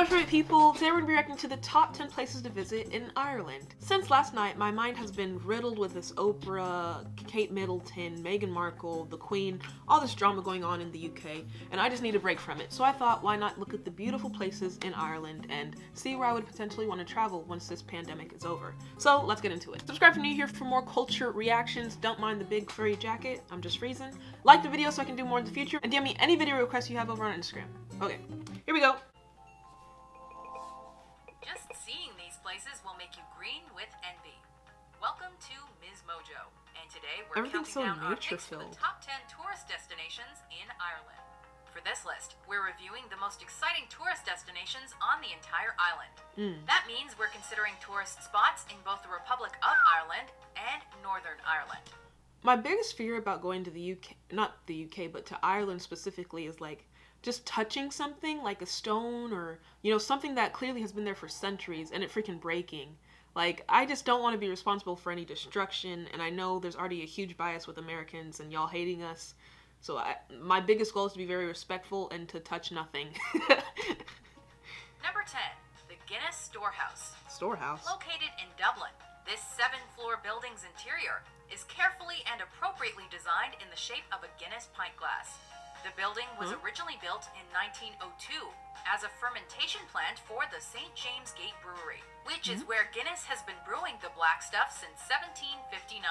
my favorite people, today we're going to be reacting to the top 10 places to visit in Ireland. Since last night, my mind has been riddled with this Oprah, Kate Middleton, Meghan Markle, the Queen, all this drama going on in the UK, and I just need a break from it. So I thought, why not look at the beautiful places in Ireland and see where I would potentially want to travel once this pandemic is over. So let's get into it. Subscribe if you're new here for more culture reactions. Don't mind the big furry jacket, I'm just freezing. Like the video so I can do more in the future, and DM me any video requests you have over on Instagram. Okay, here we go. Just seeing these places will make you green with envy. Welcome to Ms. Mojo, and today we're counting down our picks for the top 10 tourist destinations in Ireland. For this list, we're reviewing the most exciting tourist destinations on the entire island. That means we're considering tourist spots in both the Republic of Ireland and Northern Ireland. My biggest fear about going to the UK, not the UK, but to Ireland specifically, is like just touching something like a stone or, you know, something that clearly has been there for centuries and it freaking breaking. Like, I just don't want to be responsible for any destruction, and I know there's already a huge bias with Americans and y'all hating us. So my biggest goal is to be very respectful and to touch nothing. Number 10, the Guinness Storehouse. Storehouse? Located in Dublin, this 7-floor building's interior is carefully and appropriately designed in the shape of a Guinness pint glass. The building was originally built in 1902 as a fermentation plant for the St. James Gate Brewery, which is where Guinness has been brewing the black stuff since 1759.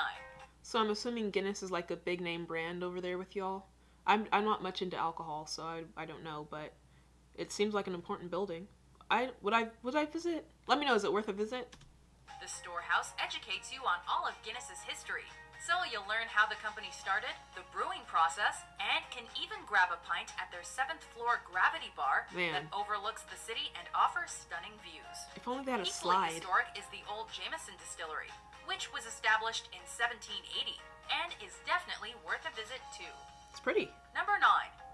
So I'm assuming Guinness is like a big name brand over there with y'all? I'm not much into alcohol, so I don't know, but it seems like an important building. Would I visit? Let me know, is it worth a visit? The storehouse educates you on all of Guinness's history, so you'll learn how the company started, the brewing process, and can even grab a pint at their 7th floor gravity bar that overlooks the city and offers stunning views. If only they had a Equally slide. historic is the old Jameson Distillery, which was established in 1780 and is definitely worth a visit too. It's pretty. Number 9,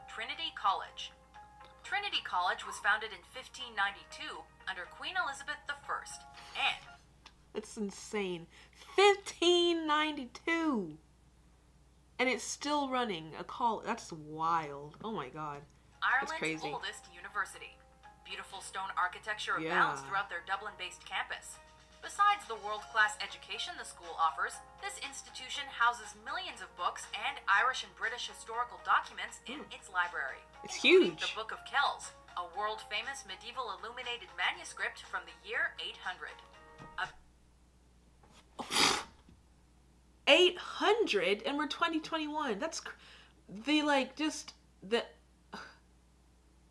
Trinity College. Trinity College was founded in 1592 under Queen Elizabeth I, and that's insane. 1592! And it's still running. That's wild. Oh my god. Ireland's oldest university. Beautiful stone architecture abounds throughout their Dublin-based campus. Besides the world-class education the school offers, this institution houses millions of books and Irish and British historical documents in its library. It's huge. The Book of Kells, a world-famous medieval illuminated manuscript from the year 800. 800 and we're 2021. That's the what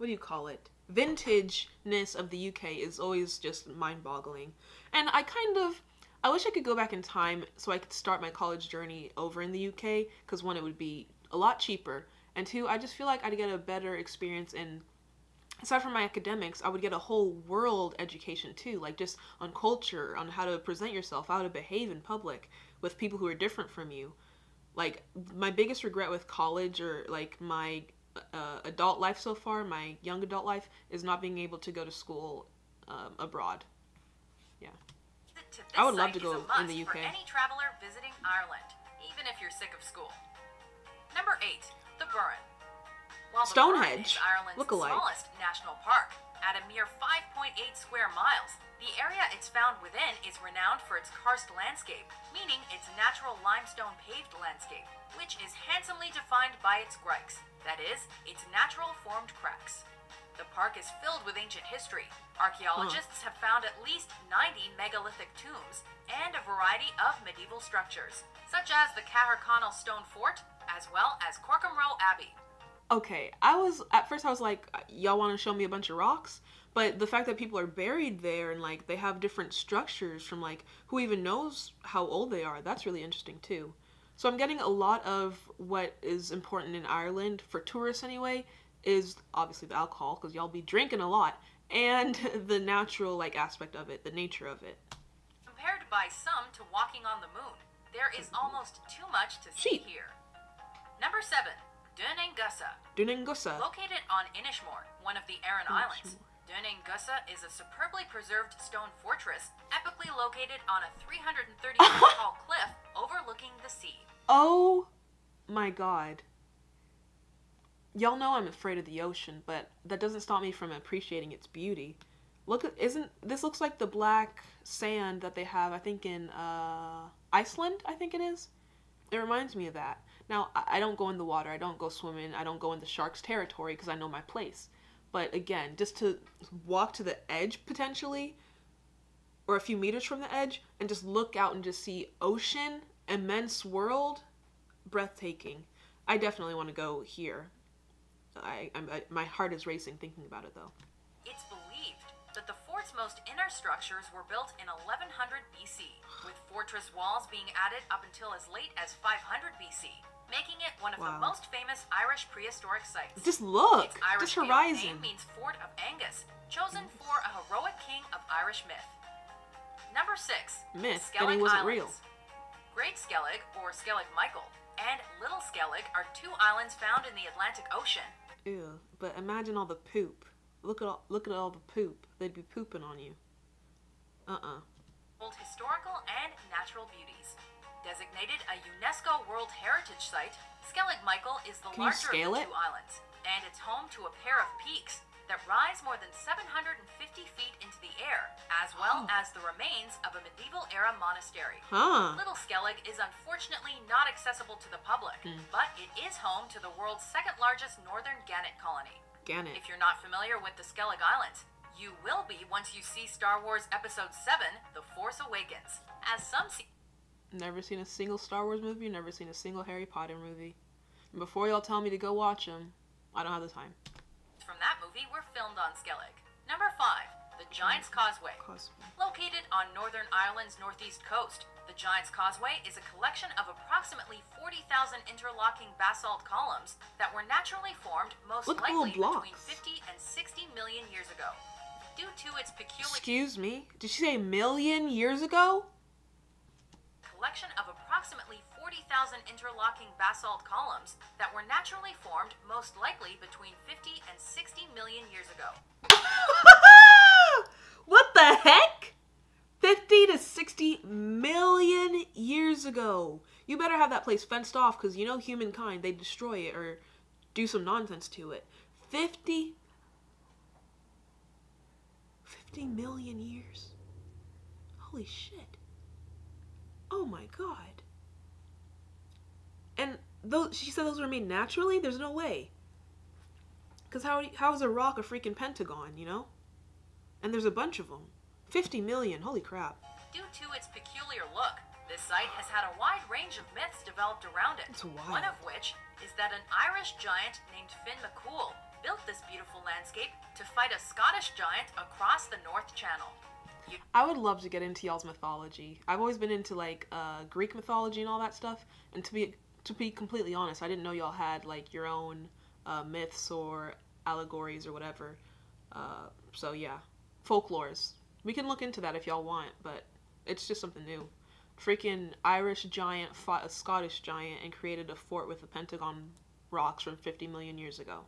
do you call it? Vintageness of the UK is always just mind-boggling. And I wish I could go back in time so I could start my college journey over in the UK, because one, it would be a lot cheaper, and two, I just feel like I'd get a better experience in, aside from my academics, I would get a whole world education too, like just on culture, on how to present yourself, how to behave in public with people who are different from you. Like, my biggest regret with college, or like my adult life so far, my young adult life, is not being able to go to school abroad. Yeah. I would love to go in the UK. For any traveler visiting Ireland, even if you're sick of school. Number 8, the Burren. While the Burren is Ireland's smallest national park, at a mere 5.8 square miles, the area it's found within is renowned for its karst landscape, meaning its natural limestone paved landscape, which is handsomely defined by its grikes, that is, its natural formed cracks. The park is filled with ancient history. Archaeologists have found at least 90 megalithic tombs and a variety of medieval structures, such as the Caherconnell Stone Fort, as well as Corcomroe Abbey. Okay, at first I was like, y'all want to show me a bunch of rocks? But the fact that people are buried there and like they have different structures from like who even knows how old they are, that's really interesting too. So I'm getting a lot of what is important in Ireland, for tourists anyway, is obviously the alcohol, because y'all be drinking a lot, and the natural like aspect of it, the nature of it. Compared by some to walking on the moon, there is almost too much to see here. Number 7, Dunangussa. Dunangussa. Located on Inishmore, one of the Aran Islands. Dunangussa is a superbly preserved stone fortress, epically located on a 330-foot tall cliff overlooking the sea. Oh my god. Y'all know I'm afraid of the ocean, but that doesn't stop me from appreciating its beauty. This looks like the black sand that they have, I think, in Iceland, I think it is. It reminds me of that. Now, I don't go in the water, I don't go swimming, I don't go in the shark's territory because I know my place. But again, just to walk to the edge, potentially, or a few meters from the edge, and just look out and just see ocean, immense world, breathtaking. I definitely want to go here. My heart is racing thinking about it, though. It's believed that the fort's most inner structures were built in 1100 BC, with fortress walls being added up until as late as 500 BC, making it one of the most famous Irish prehistoric sites. Just look! Its Irish this horizon name means Fort of Angus, chosen for a heroic king of Irish myth. Number 6. Myth, Skellig then he wasn't Islands. real. Great Skellig, or Skellig Michael, and Little Skellig are 2 islands found in the Atlantic Ocean. Ew, but imagine all the poop. Look at all the poop. They'd be pooping on you. Hold historical and natural beauties. Designated a UNESCO World Heritage Site, Skellig Michael is the larger of the 2 islands, and it's home to a pair of peaks that rise more than 750 feet into the air, as well as the remains of a medieval-era monastery. Little Skellig is unfortunately not accessible to the public, but it is home to the world's 2nd largest northern gannet colony. If you're not familiar with the Skellig Islands, you will be once you see Star Wars Episode 7, The Force Awakens. As some Never seen a single Star Wars movie, never seen a single Harry Potter movie. And before y'all tell me to go watch them, I don't have the time. From that movie were filmed on Skellig. Number 5. The Giant's Causeway. Located on Northern Ireland's northeast coast, the Giant's Causeway is a collection of approximately 40,000 interlocking basalt columns that were naturally formed most likely between 50 and 60 million years ago. Due to its peculiar... Excuse me? Did she say million years ago? Collection of approximately 40,000 interlocking basalt columns that were naturally formed most likely between 50 and 60 million years ago. What the heck? 50 to 60 million years ago. You better have that place fenced off because you know humankind, they destroy it or do some nonsense to it. 50 million years. Holy shit. Oh my god. And those, she said those were made naturally? There's no way. Because how is a rock a freaking pentagon, you know? And there's a bunch of them. 50 million, holy crap. Due to its peculiar look, this site has had a wide range of myths developed around it. It's wild. One of which is that an Irish giant named Finn McCool built this beautiful landscape to fight a Scottish giant across the North Channel. I would love to get into y'all's mythology. I've always been into like Greek mythology and all that stuff. And to be completely honest, I didn't know y'all had like your own myths or allegories or whatever. So yeah, folklores. We can look into that if y'all want, but it's just something new. Freaking Irish giant fought a Scottish giant and created a fort with the Pentagon rocks from 50 million years ago.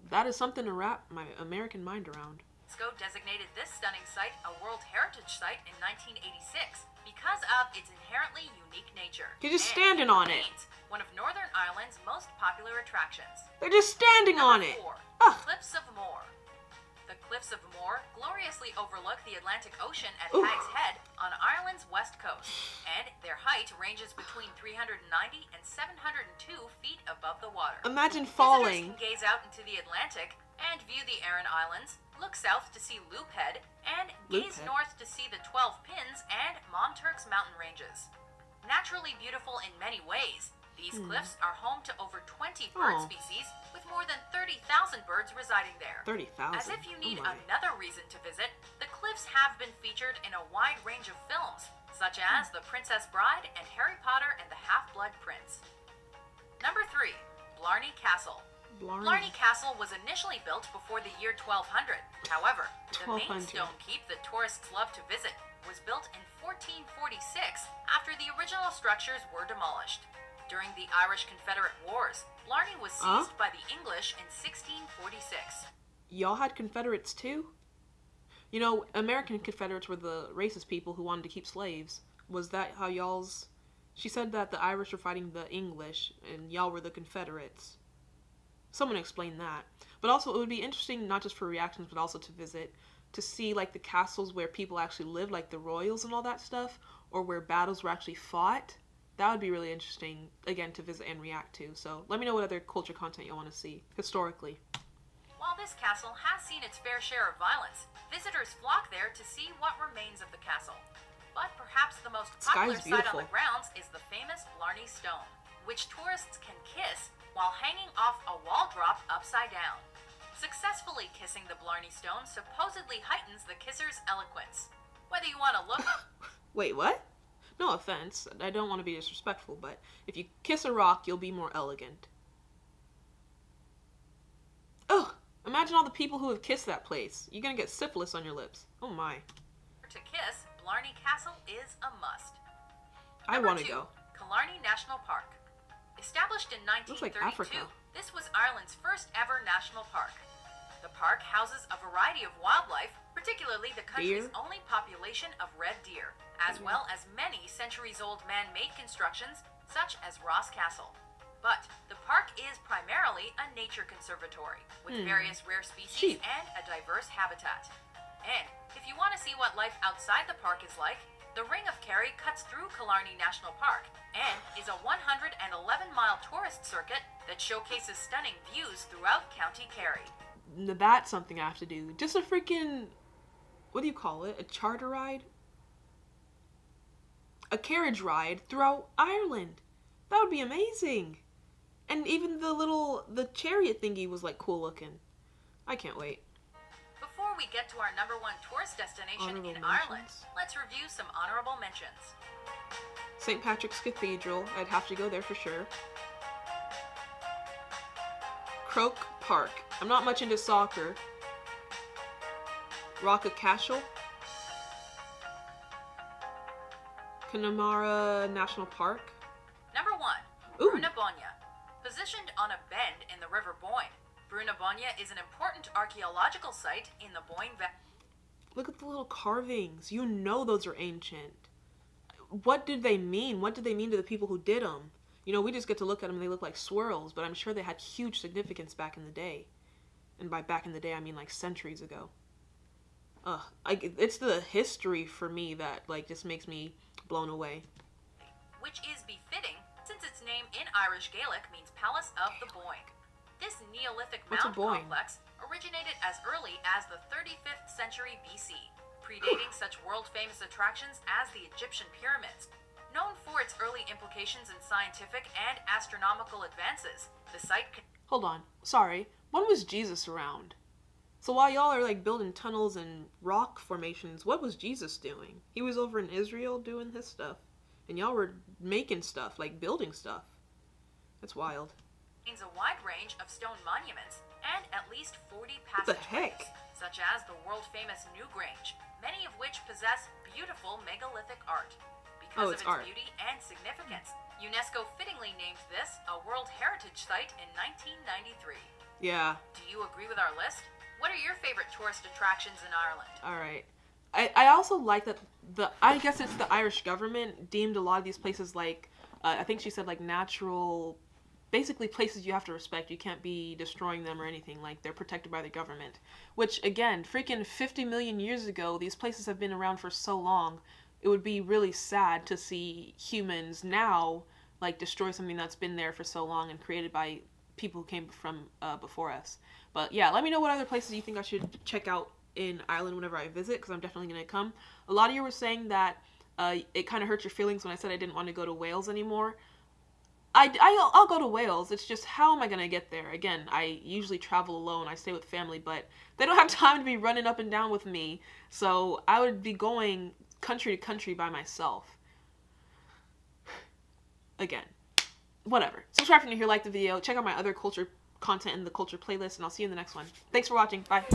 That is something to wrap my American mind around. UNESCO designated this stunning site a World Heritage Site in 1986 because of its inherently unique nature. You're just standing on it. One of Northern Ireland's most popular attractions. They're just standing on it. Number 4. Cliffs of Moher. The Cliffs of Moher gloriously overlook the Atlantic Ocean at Hag's Head on Ireland's west coast, and their height ranges between 390 and 702 feet above the water. Imagine falling. Visitors can gaze out into the Atlantic and view the Aran Islands, look south to see Loop Head, and gaze north to see the 12 Pins and Monturk's mountain ranges. Naturally beautiful in many ways, these cliffs are home to over 20 bird species, with more than 30,000 birds residing there. 30,000? As if you need another reason to visit, the cliffs have been featured in a wide range of films, such as The Princess Bride and Harry Potter and the Half-Blood Prince. Number 3. Blarney Castle. Blarney Castle was initially built before the year 1200. However, the main stone keep that tourists love to visit was built in 1446 after the original structures were demolished. During the Irish Confederate Wars, Blarney was seized by the English in 1646. Y'all had Confederates too? You know, American Confederates were the racist people who wanted to keep slaves. Was that how y'all's... She said that the Irish were fighting the English and y'all were the Confederates. Someone explain that. But also, it would be interesting, not just for reactions, but also to visit, to see, like, the castles where people actually lived, like the royals and all that stuff, or where battles were actually fought. That would be really interesting, again, to visit and react to. So let me know what other culture content you want to see, historically. While this castle has seen its fair share of violence, visitors flock there to see what remains of the castle. But perhaps the most popular sight on the grounds is the famous Blarney Stone, which tourists can kiss while hanging off a wall drop upside down. Successfully kissing the Blarney Stone supposedly heightens the kisser's eloquence. Whether you want to look... Wait, what? No offense, I don't want to be disrespectful, but if you kiss a rock, you'll be more elegant. Ugh! Imagine all the people who have kissed that place. You're gonna get syphilis on your lips. Oh my. To kiss, Blarney Castle is a must. I want to go. Killarney National Park. Established in 1932, this was Ireland's first ever national park. The park houses a variety of wildlife, particularly the country's only population of red deer, as well as many centuries-old man-made constructions, such as Ross Castle. But the park is primarily a nature conservatory, with various rare species and a diverse habitat. And if you want to see what life outside the park is like, the Ring of Kerry cuts through Killarney National Park and is a 111-mile tourist circuit that showcases stunning views throughout County Kerry. That's something I have to do. Just a freaking, what do you call it? A charter ride? A carriage ride throughout Ireland. That would be amazing. And even the chariot thingy was like cool looking. I can't wait. Before we get to our #1 tourist destination in Ireland, let's review some honorable mentions. St. Patrick's Cathedral. I'd have to go there for sure. Croke Park. I'm not much into soccer. Rock of Cashel. Connemara National Park. #1. Bruna-Bonja. Positioned on a bend in the River Boyne, Bruna-Bonja is an important archaeological site in the Boyne Valley. Look at the little carvings. You know those are ancient. What did they mean? What did they mean to the people who did them? You know, we just get to look at them and they look like swirls, but I'm sure they had huge significance back in the day. And by back in the day, I mean like centuries ago. It's the history for me that like just makes me blown away. Which is befitting, since its name in Irish Gaelic means Palace of the Boyne. This Neolithic mound complex originated as early as the 35th century BC, predating such world-famous attractions as the Egyptian pyramids. Known for its early implications in scientific and astronomical advances, the site Hold on. Sorry. When was Jesus around? So while y'all are like building tunnels and rock formations, what was Jesus doing? He was over in Israel doing his stuff. And y'all were making stuff, like building stuff. That's wild. Contains a wide range of stone monuments and at least 40 passageways, such as the world-famous Newgrange, many of which possess beautiful megalithic art. Because of its beauty and significance, UNESCO fittingly named this a World Heritage Site in 1993. Yeah. Do you agree with our list? What are your favorite tourist attractions in Ireland? All right. I also like that I guess it's the Irish government deemed a lot of these places like, I think she said like natural, basically places you have to respect. You can't be destroying them or anything. Like they're protected by the government. Which again, freaking 50 million years ago, these places have been around for so long. It would be really sad to see humans now like destroy something that's been there for so long and created by people who came from before us. But yeah, let me know what other places you think I should check out in Ireland whenever I visit, because I'm definitely going to come. A lot of you were saying that it kind of hurt your feelings when I said I didn't want to go to Wales anymore. I'll go to Wales. It's just, how am I going to get there? Again, I usually travel alone. I stay with family, but they don't have time to be running up and down with me. So I would be going country to country by myself. Again, whatever. Subscribe if you're new here, like the video, check out my other culture content in the culture playlist, and I'll see you in the next one. Thanks for watching. Bye.